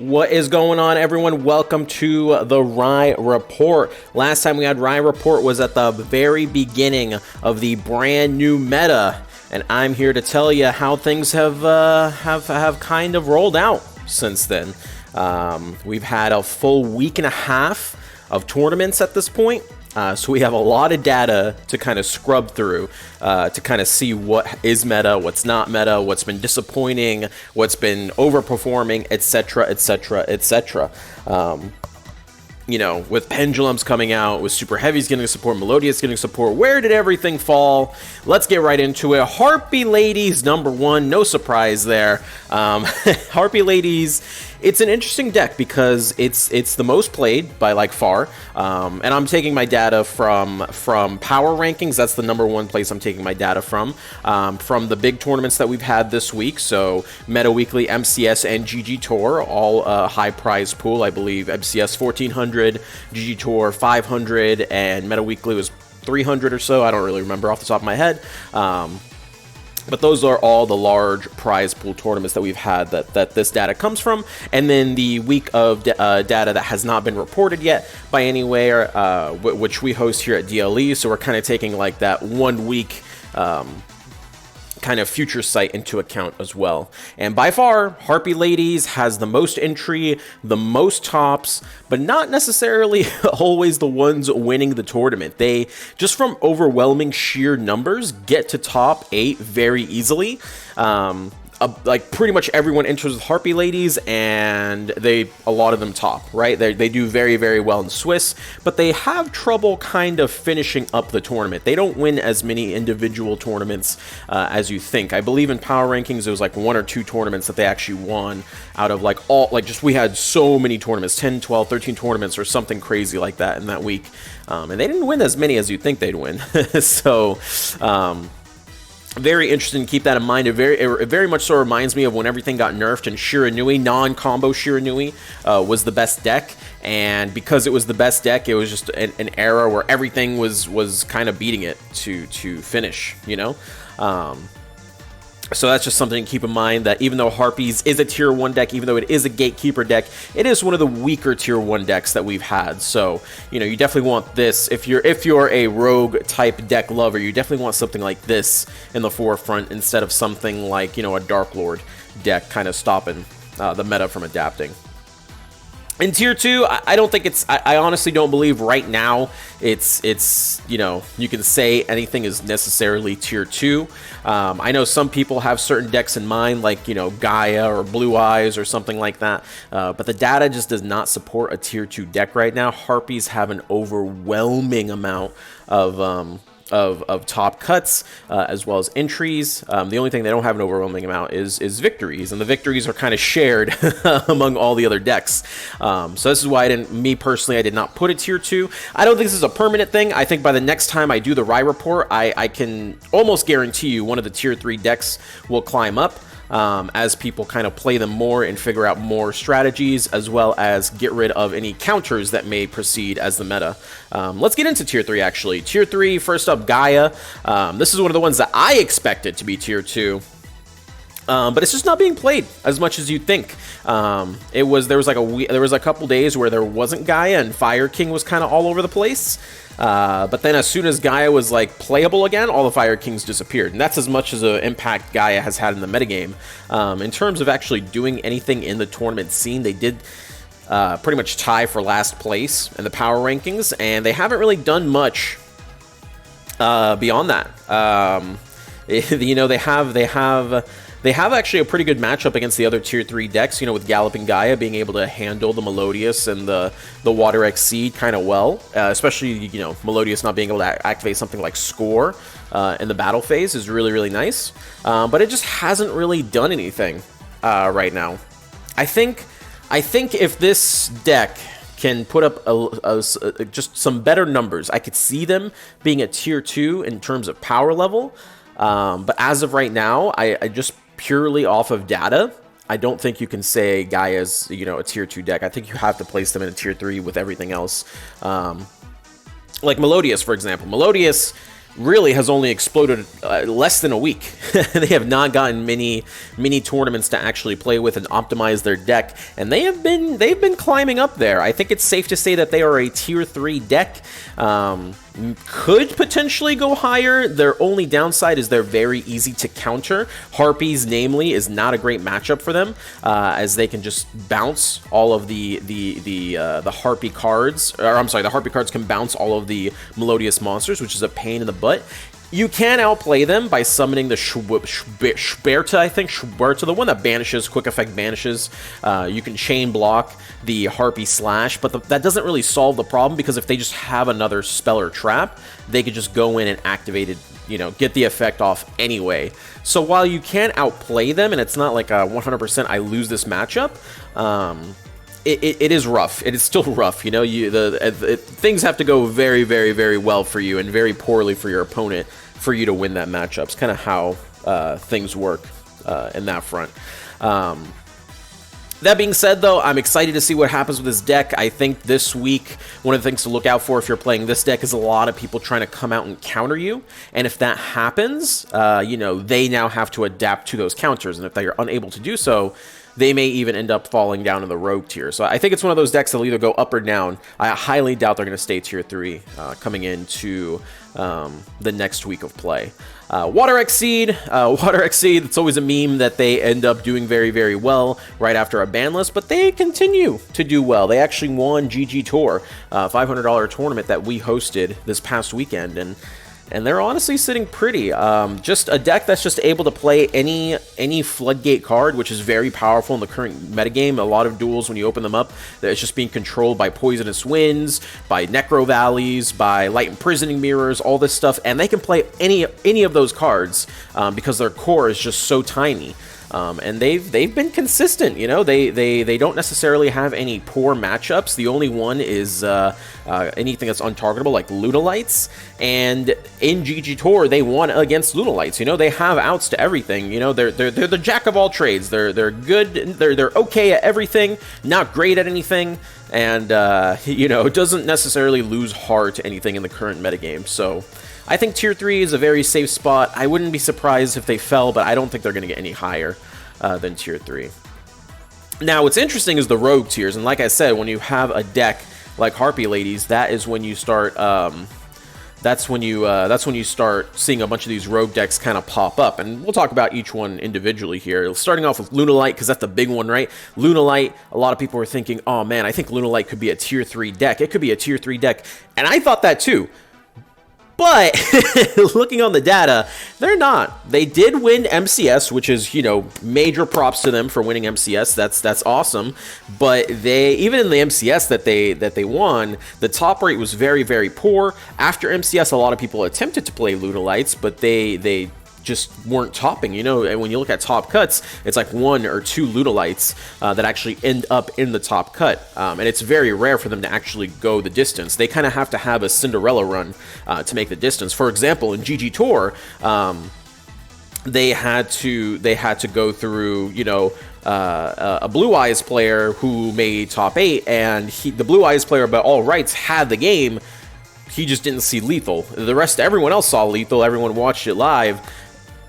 What is going on, everyone? Welcome to the Ryi Report. Last time we had Ryi Report was at the very beginning of the brand new meta, and I'm here to tell you how things have kind of rolled out since then. We've had a full week and a half of tournaments at this point. So we have a lot of data to kind of scrub through to kind of see what is meta, what's not meta, what's been disappointing, what's been overperforming, etc., etc., etc. You know, with Pendulums coming out, with Super Heavies getting support, Melodious getting support, where did everything fall? Let's get right into it. Harpy Ladies, #1, no surprise there. Harpy Ladies, it's an interesting deck because it's the most played by like far, and I'm taking my data from power rankings. That's the #1 place I'm taking my data from the big tournaments that we've had this week. So Meta Weekly, MCS, and GG Tour, all high prize pool. I believe MCS 1400, GG Tour 500, and Meta Weekly was 300 or so. I don't really remember off the top of my head. But those are all the large prize pool tournaments that we've had that this data comes from. And then the week of data that has not been reported yet by anywhere, which we host here at DLE. So we're kind of taking like that 1 week kind of future sight into account as well. And by far, Harpy Ladies has the most entry, the most tops, but not necessarily always the ones winning the tournament. They, just from overwhelming sheer numbers, get to top 8 very easily. Like pretty much everyone enters with Harpy Ladies, and a lot of them top, right? They do very, very well in Swiss, but they have trouble kind of finishing up the tournament. They don't win as many individual tournaments as you think. I believe in power rankings, there was like 1 or 2 tournaments that they actually won out of like all, like just we had so many tournaments, 10, 12, 13 tournaments or something crazy like that in that week. And they didn't win as many as you'd think they'd win. So, very interesting to keep that in mind. It very much so reminds me of when everything got nerfed and Shiranui, non-combo Shiranui, was the best deck. And because it was the best deck, it was just an era where everything was kind of beating it to finish, you know? So that's just something to keep in mind, that even though Harpies is a tier 1 deck, even though it is a gatekeeper deck, it is one of the weaker tier 1 decks that we've had. So, you know, you definitely want this. If you're a rogue type deck lover, you definitely want something like this in the forefront instead of something like, you know, a Dark Lord deck kind of stopping the meta from adapting. In tier 2, I don't think I honestly don't believe right now it's you know, you can say anything is necessarily tier 2. I know some people have certain decks in mind, like, you know, Gaia or Blue Eyes or something like that, but the data just does not support a tier 2 deck right now. Harpies have an overwhelming amount of top cuts as well as entries. The only thing they don't have an overwhelming amount is victories, and the victories are kind of shared among all the other decks. So this is why me personally, I did not put a tier 2. I don't think this is a permanent thing. I think by the next time I do the Ryi Report, I can almost guarantee you one of the tier 3 decks will climb up. As people kind of play them more and figure out more strategies, as well as get rid of any counters that may proceed as the meta. Let's get into tier 3 actually. Tier 3, first up, Gaia. This is one of the ones that I expected to be tier 2. But it's just not being played as much as you'd think. There was a couple days where there wasn't Gaia, and Fire King was kind of all over the place. But then as soon as Gaia was like playable again, all the Fire Kings disappeared. And that's as much as an impact Gaia has had in the metagame. In terms of actually doing anything in the tournament scene, they did pretty much tie for last place in the power rankings, and they haven't really done much beyond that. You know, they have actually a pretty good matchup against the other tier 3 decks, you know, with Galloping Gaia being able to handle the Melodious and the Water Exceed kind of well, especially, you know, Melodious not being able to activate something like Score in the battle phase is really, really nice. But it just hasn't really done anything right now. I think if this deck can put up just some better numbers, I could see them being a tier 2 in terms of power level. But as of right now, I just purely off of data, I don't think you can say Gaia's, you know, a tier 2 deck. I think you have to place them in a tier 3 with everything else. Like Melodious, for example. Melodious really has only exploded less than a week. They have not gotten many tournaments to actually play with and optimize their deck, and they've been climbing up there. I think it's safe to say that they are a tier 3 deck. Could potentially go higher. Their only downside is they're very easy to counter. Harpies, namely, is not a great matchup for them, as they can just bounce all of the Harpy cards. Or I'm sorry, the Harpy cards can bounce all of the Melodious monsters, which is a pain in the butt. You can outplay them by summoning the Schwerta, I think, Schwerta, the one that banishes, quick effect banishes. You can chain block the Harpy Slash, but that doesn't really solve the problem, because if they just have another spell or trap, they could just go in and activate it, you know, get the effect off anyway. So while you can outplay them, and it's not like a 100% I lose this matchup, it is rough. It is still rough, you know. Things have to go very, very, very well for you and very poorly for your opponent for you to win that matchup. It's kind of how things work in that front. That being said, though, I'm excited to see what happens with this deck. I think this week, one of the things to look out for if you're playing this deck is a lot of people trying to come out and counter you. And if that happens, you know, they now have to adapt to those counters. And if they are unable to do so, they may even end up falling down in the rogue tier. So I think it's one of those decks that'll either go up or down. I highly doubt they're going to stay tier 3 coming into the next week of play. Water Exceed, it's always a meme that they end up doing very, very well right after a ban list, but they continue to do well. They actually won GG Tour, $500 tournament that we hosted this past weekend, and they're honestly sitting pretty. Just a deck that's just able to play any Floodgate card, which is very powerful in the current metagame. A lot of duels, when you open them up, it's just being controlled by Poisonous Winds, by Necro Valleys, by Light Imprisoning Mirrors, all this stuff, and they can play any of those cards because their core is just so tiny. And they've been consistent, you know. They don't necessarily have any poor matchups. The only one is anything that's untargetable, like Lunalights. And in GG Tour, they won against Lunalights. You know, they have outs to everything. You know, they're the jack of all trades. They're good. They're okay at everything. Not great at anything. And you know, it doesn't necessarily lose heart to anything in the current metagame. So I think tier 3 is a very safe spot. I wouldn't be surprised if they fell, but I don't think they're going to get any higher than tier 3. Now, what's interesting is the rogue tiers, and like I said, when you have a deck like Harpy Ladies, that is when you start. That's when you start seeing a bunch of these rogue decks kind of pop up, and we'll talk about each one individually here. Starting off with Lunalight, because that's the big one, right? Lunalight, a lot of people are thinking, oh man, I think Lunalight could be a tier 3 deck. It could be a tier 3 deck, and I thought that too. But looking on the data, they're not. They did win MCS, which is, you know, major props to them for winning MCS. That's awesome. But they, even in the MCS that they won, the top rate was very, very poor. After MCS, a lot of people attempted to play Lunalights, but they just weren't topping, you know. And when you look at top cuts, it's like 1 or 2 Lunalights that actually end up in the top cut, and it's very rare for them to actually go the distance. They kind of have to have a Cinderella run to make the distance. For example, in GG Tour, they had to go through, you know, a Blue Eyes player who made top 8, and the Blue Eyes player by all rights had the game. He just didn't see Lethal. Everyone else saw Lethal. Everyone watched it live.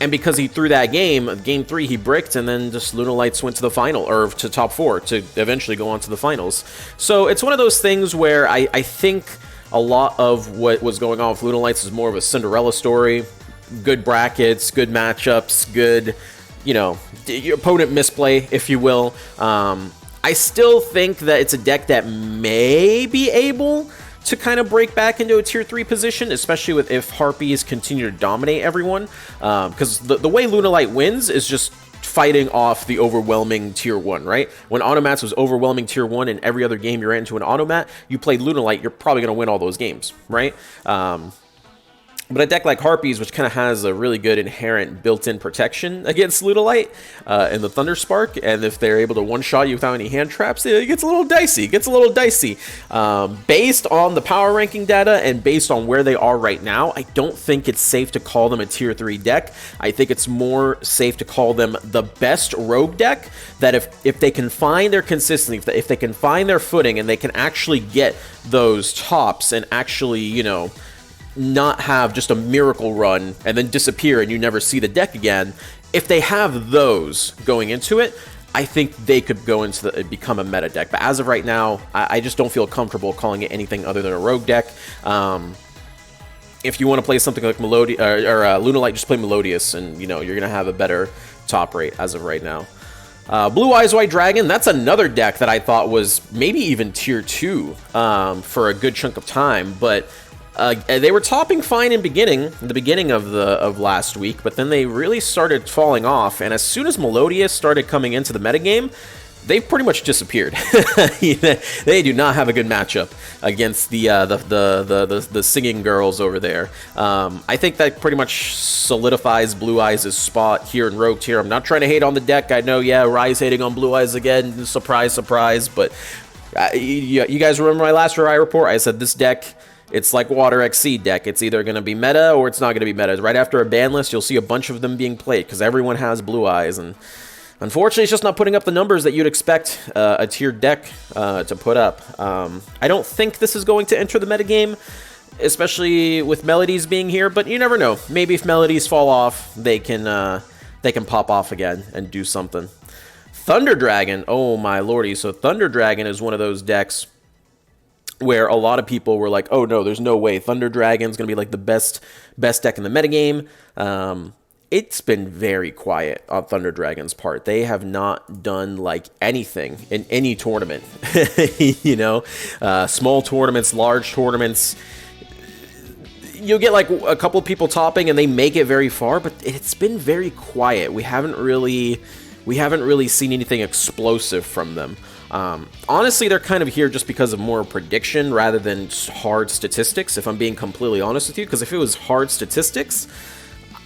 And because he threw that game 3, he bricked, and then just Lunalights went to the final, or to top 4, to eventually go on to the finals. So it's one of those things where I think a lot of what was going on with Lunalights is more of a Cinderella story. Good brackets, good matchups, good, you know, your opponent misplay, if you will. I still think that it's a deck that may be able to kind of break back into a tier 3 position, especially if Harpies continue to dominate everyone, because the way Lunalight wins is just fighting off the overwhelming tier 1, right? When Automats was overwhelming tier 1 and every other game you're into an Automat, you played Lunalight, you're probably going to win all those games, right? But a deck like Harpies, which kind of has a really good inherent built-in protection against Lunalight and the Thunder Spark, and if they're able to one-shot you without any hand traps, it gets a little dicey. Based on the power ranking data and based on where they are right now, I don't think it's safe to call them a tier 3 deck. I think it's more safe to call them the best rogue deck, that if they can find their consistency, if they can find their footing, and they can actually get those tops and actually, you know, not have just a miracle run and then disappear and you never see the deck again. If they have those going into it, I think they could go into become a meta deck. But as of right now, I just don't feel comfortable calling it anything other than a rogue deck. If you want to play something like Lunalight, just play Melodious, and you're going to have a better top rate as of right now. Blue Eyes White Dragon, that's another deck that I thought was maybe even tier 2 for a good chunk of time, but they were topping fine in the beginning of last week, but then they really started falling off, and as soon as Melodious started coming into the metagame, they've pretty much disappeared. They do not have a good matchup against the singing girls over there. I think that pretty much solidifies Blue Eyes' spot here in Rogue tier. I'm not trying to hate on the deck. I know, yeah, Ryi's hating on Blue Eyes again. Surprise, surprise. But you guys remember my last Ryi report? I said this deck, it's like Water XC deck. It's either going to be meta or it's not going to be meta. Right after a ban list, you'll see a bunch of them being played because everyone has Blue Eyes, and unfortunately, it's just not putting up the numbers that you'd expect a tiered deck to put up. I don't think this is going to enter the metagame, especially with Melodies being here, but you never know. Maybe if Melodies fall off, they can pop off again and do something. Thunder Dragon, oh my lordy. So Thunder Dragon is one of those decks where a lot of people were like, oh no, there's no way Thunder Dragon's going to be like the best deck in the metagame. It's been very quiet on Thunder Dragon's part. They have not done like anything in any tournament. Small tournaments, large tournaments. You'll get like a couple people topping and they make it very far, but it's been very quiet. We haven't really seen anything explosive from them. Honestly, they're kind of here just because of more prediction rather than hard statistics, if I'm being completely honest with you, because if it was hard statistics,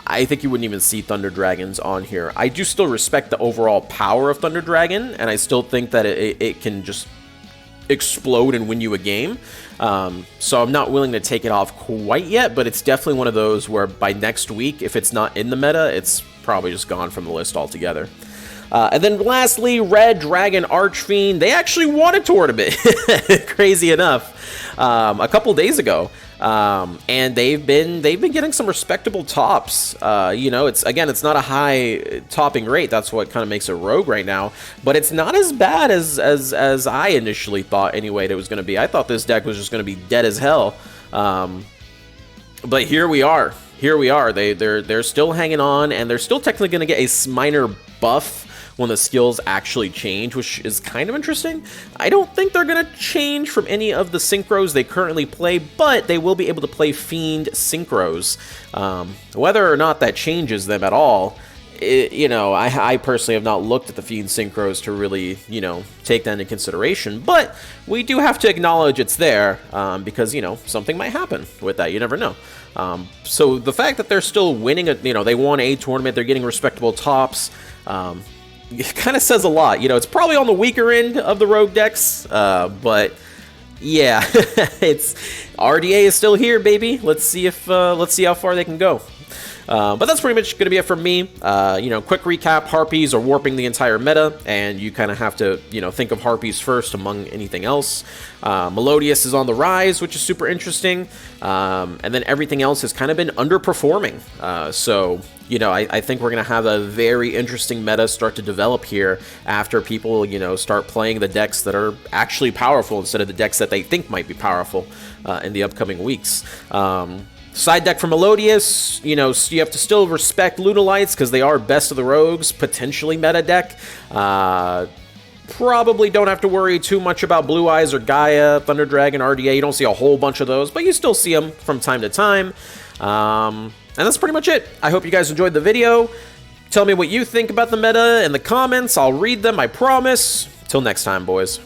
I think you wouldn't even see Thunder Dragons on here. I do still respect the overall power of Thunder Dragon, and I still think that it can just explode and win you a game. So I'm not willing to take it off quite yet, but it's definitely one of those where by next week, if it's not in the meta, it's probably just gone from the list altogether. And then lastly, Red Dragon Archfiend. They actually won a tournament, crazy enough, a couple days ago. And they've been getting some respectable tops. It's not a high topping rate. That's what kind of makes it rogue right now. But it's not as bad as I initially thought anyway that it was going to be. I thought this deck was just going to be dead as hell. But here we are. They're still hanging on, and they're still technically going to get a minor buff when the skills actually change, which is kind of interesting. I don't think they're going to change from any of the synchros they currently play, but they will be able to play Fiend synchros. Whether or not that changes them at all, I personally have not looked at the Fiend synchros to really, take that into consideration, but we do have to acknowledge it's there, because, something might happen with that. You never know. So the fact that they're still winning, they won a tournament, they're getting respectable tops, it kind of says a lot. It's probably on the weaker end of the rogue decks, but yeah, it's RDA is still here, baby. Let's see how far they can go. But that's pretty much going to be it from me. Quick recap, Harpies are warping the entire meta, and you kind of have to, think of Harpies first among anything else. Melodious is on the rise, which is super interesting. And then everything else has kind of been underperforming. I think we're going to have a very interesting meta start to develop here after people, start playing the decks that are actually powerful instead of the decks that they think might be powerful in the upcoming weeks. Side deck for Melodious, you have to still respect Lunalights because they are best of the rogues, potentially meta deck. Probably don't have to worry too much about Blue Eyes or Gaia, Thunder Dragon, RDA. You don't see a whole bunch of those, but you still see them from time to time. And that's pretty much it. I hope you guys enjoyed the video. Tell me what you think about the meta in the comments. I'll read them, I promise. Till next time, boys.